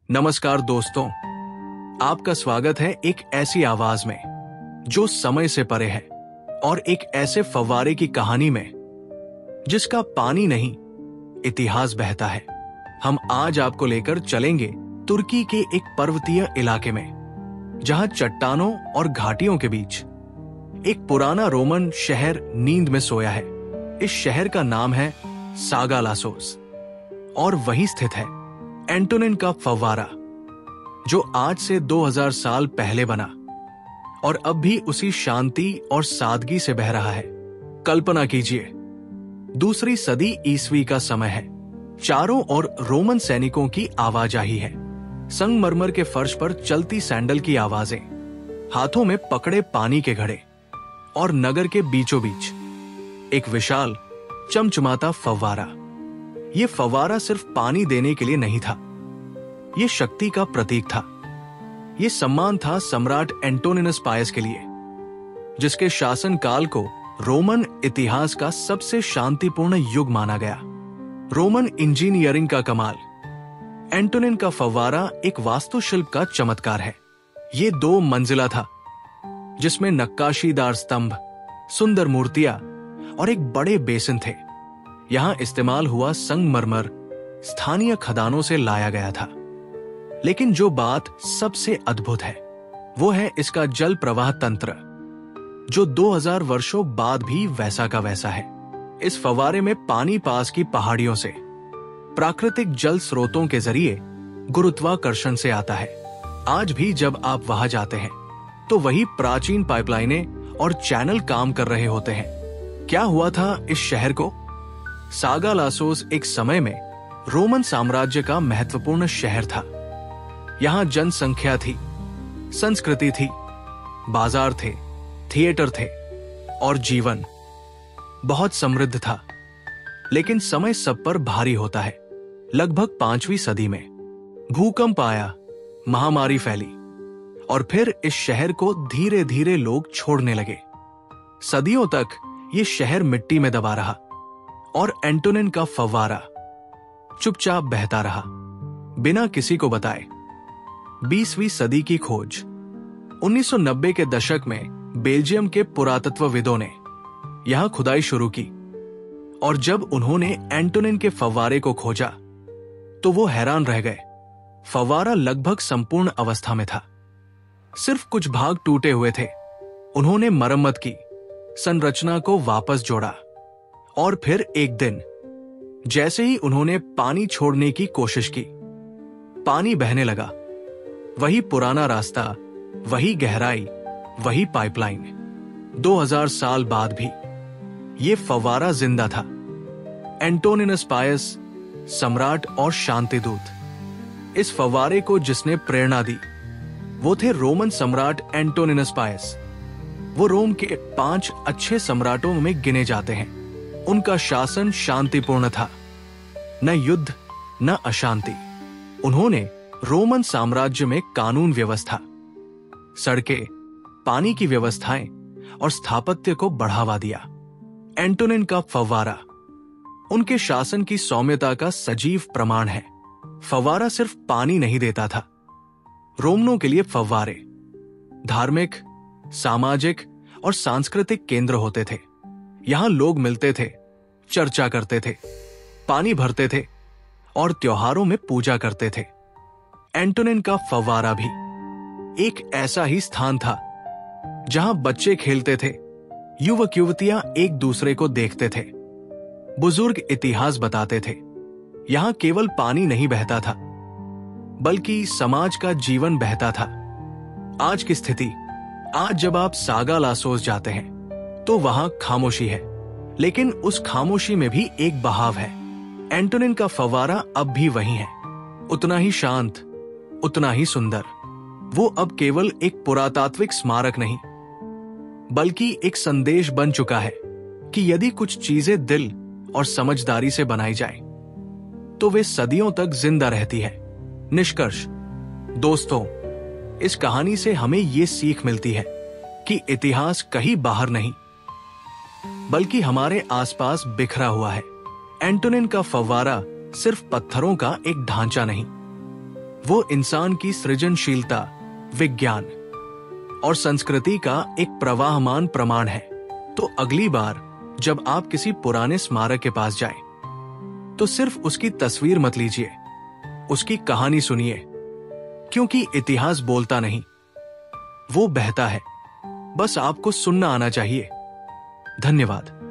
नमस्कार दोस्तों, आपका स्वागत है एक ऐसी आवाज में जो समय से परे है और एक ऐसे फव्वारे की कहानी में जिसका पानी नहीं, इतिहास बहता है। हम आज आपको लेकर चलेंगे तुर्की के एक पर्वतीय इलाके में, जहां चट्टानों और घाटियों के बीच एक पुराना रोमन शहर नींद में सोया है। इस शहर का नाम है सागालासोस और वहीं स्थित है एंटोनिन का फव्वारा, जो आज से 2000 साल पहले बना और अब भी उसी शांति और सादगी से बह रहा है। कल्पना कीजिए, दूसरी सदी ईस्वी का समय है। चारों ओर रोमन सैनिकों की आवाजाही है, संगमरमर के फर्श पर चलती सैंडल की आवाजें, हाथों में पकड़े पानी के घड़े, और नगर के बीचों बीच एक विशाल चमचमाता फव्वारा। ये फव्वारा सिर्फ पानी देने के लिए नहीं था, ये शक्ति का प्रतीक था। ये सम्मान था सम्राट एंटोनिनस पायस के लिए, जिसके शासन काल को रोमन इतिहास का सबसे शांतिपूर्ण युग माना गया। रोमन इंजीनियरिंग का कमाल। एंटोनिन का फव्वारा एक वास्तुशिल्प का चमत्कार है। ये 2 मंजिला था, जिसमें नक्काशीदार स्तंभ, सुंदर मूर्तियां और एक बड़े बेसिन थे। यहां इस्तेमाल हुआ संगमरमर स्थानीय खदानों से लाया गया था। लेकिन जो बात सबसे अद्भुत है, वो है इसका जल प्रवाह तंत्र, जो 2000 वर्षों बाद भी वैसा का वैसा है। इस फव्वारे में पानी पास की पहाड़ियों से, प्राकृतिक जल स्रोतों के जरिए गुरुत्वाकर्षण से आता है। आज भी जब आप वहां जाते हैं तो वही प्राचीन पाइपलाइनें और चैनल काम कर रहे होते हैं। क्या हुआ था इस शहर को? सागालासोस एक समय में रोमन साम्राज्य का महत्वपूर्ण शहर था। यहां जनसंख्या थी, संस्कृति थी, बाजार थे, थिएटर थे और जीवन बहुत समृद्ध था। लेकिन समय सब पर भारी होता है। लगभग 5वीं सदी में भूकंप आया, महामारी फैली और फिर इस शहर को धीरे धीरे लोग छोड़ने लगे। सदियों तक ये शहर मिट्टी में दबा रहा और एंटोनिन का फव्वारा चुपचाप बहता रहा, बिना किसी को बताए। 20वीं सदी की खोज। 1990 के दशक में बेल्जियम के पुरातत्वविदों ने यहां खुदाई शुरू की और जब उन्होंने एंटोनिन के फव्वारे को खोजा तो वो हैरान रह गए। फव्वारा लगभग संपूर्ण अवस्था में था, सिर्फ कुछ भाग टूटे हुए थे। उन्होंने मरम्मत की, संरचना को वापस जोड़ा और फिर एक दिन जैसे ही उन्होंने पानी छोड़ने की कोशिश की, पानी बहने लगा। वही पुराना रास्ता, वही गहराई, वही पाइपलाइन। 2000 साल बाद भी ये फव्वारा जिंदा था। एंटोनिनस पायस, सम्राट और शांति दूत। इस फव्वारे को जिसने प्रेरणा दी वो थे रोमन सम्राट एंटोनिनस पायस। वो रोम के 5 अच्छे सम्राटों में गिने जाते हैं। उनका शासन शांतिपूर्ण था, न युद्ध न अशांति। उन्होंने रोमन साम्राज्य में कानून व्यवस्था, सड़कें, पानी की व्यवस्थाएं और स्थापत्य को बढ़ावा दिया। एंटोनिन का फव्वारा उनके शासन की सौम्यता का सजीव प्रमाण है। फव्वारा सिर्फ पानी नहीं देता था। रोमनों के लिए फव्वारे धार्मिक, सामाजिक और सांस्कृतिक केंद्र होते थे। यहां लोग मिलते थे, चर्चा करते थे, पानी भरते थे और त्योहारों में पूजा करते थे। एंटोनिन का फव्वारा भी एक ऐसा ही स्थान था जहां बच्चे खेलते थे, युवक युवतियां एक दूसरे को देखते थे, बुजुर्ग इतिहास बताते थे। यहां केवल पानी नहीं बहता था, बल्कि समाज का जीवन बहता था। आज की स्थिति, आज जब आप सागालासोस जाते हैं तो वहां खामोशी है, लेकिन उस खामोशी में भी एक बहाव है। एंटोनिन का फव्वारा अब भी वही है, उतना ही शांत, उतना ही सुंदर। वो अब केवल एक पुरातात्विक स्मारक नहीं, बल्कि एक संदेश बन चुका है कि यदि कुछ चीजें दिल और समझदारी से बनाई जाए तो वे सदियों तक जिंदा रहती है। निष्कर्ष दोस्तों, इस कहानी से हमें ये सीख मिलती है कि इतिहास कहीं बाहर नहीं, बल्कि हमारे आसपास बिखरा हुआ है। एंटोनिन का फव्वारा सिर्फ पत्थरों का एक ढांचा नहीं, वो इंसान की सृजनशीलता, विज्ञान और संस्कृति का एक प्रवाहमान प्रमाण है। तो अगली बार जब आप किसी पुराने स्मारक के पास जाएं, तो सिर्फ उसकी तस्वीर मत लीजिए, उसकी कहानी सुनिए, क्योंकि इतिहास बोलता नहीं, वो बहता है। बस आपको सुनना आना चाहिए। धन्यवाद।